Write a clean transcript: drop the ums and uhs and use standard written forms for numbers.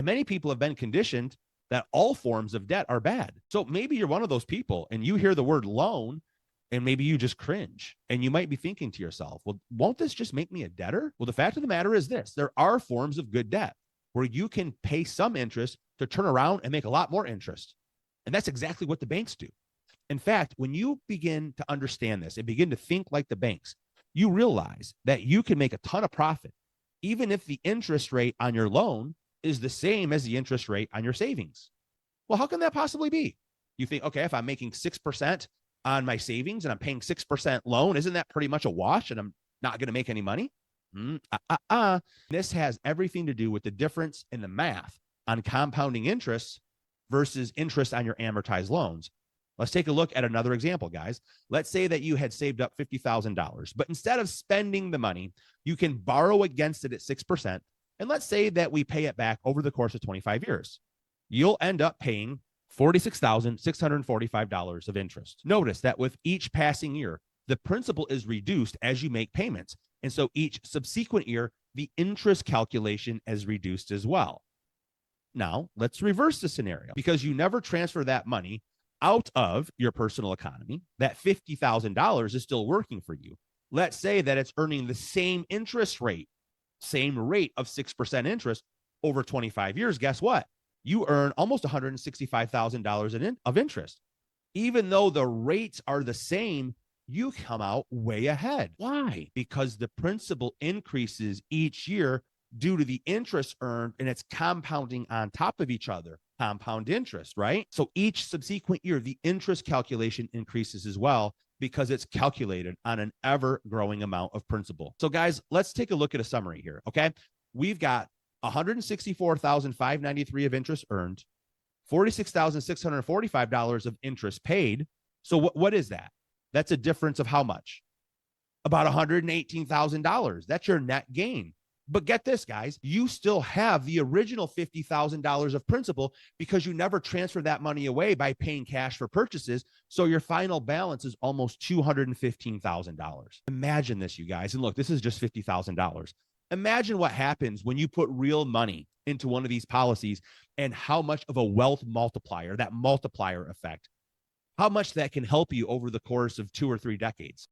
And many people have been conditioned that all forms of debt are bad. So maybe you're one of those people and you hear the word loan and maybe you just cringe and you might be thinking to yourself, well, won't this just make me a debtor? Well, the fact of the matter is this: there are forms of good debt where you can pay some interest to turn around and make a lot more interest. And that's exactly what the banks do. In fact, when you begin to understand this and begin to think like the banks, you realize that you can make a ton of profit, even if the interest rate on your loan is the same as the interest rate on your savings. Well, how can that possibly be? You think, okay, if I'm making 6% on my savings and I'm paying 6% loan, isn't that pretty much a wash and I'm not going to make any money? This has everything to do with the difference in the math on compounding interest versus interest on your amortized loans. Let's take a look at another example, guys. Let's say that you had saved up $50,000, but instead of spending the money, you can borrow against it at 6%. And let's say that we pay it back over the course of 25 years. You'll end up paying $46,645 of interest. Notice that with each passing year, the principal is reduced as you make payments. And so each subsequent year, the interest calculation is reduced as well. Now, let's reverse the scenario. Because you never transfer that money out of your personal economy, that $50,000 is still working for you. Let's say that it's earning the same interest rate, same rate of 6% interest over 25 years. Guess what? You earn almost $165,000 of interest. Even though the rates are the same, you come out way ahead. Why? Because the principal increases each year due to the interest earned, and it's compounding on top of each other. Compound interest, right? So each subsequent year, the interest calculation increases as well because it's calculated on an ever-growing amount of principal. So guys, let's take a look at a summary here, okay? We've got $164,593 of interest earned, $46,645 of interest paid. So what is that? That's a difference of how much? About $118,000. That's your net gain. But get this, guys, you still have the original $50,000 of principal because you never transferred that money away by paying cash for purchases. So your final balance is almost $215,000. Imagine this, you guys. And look, this is just $50,000. Imagine what happens when you put real money into one of these policies and how much of a wealth multiplier, that multiplier effect, how much that can help you over the course of 2 or 3 decades.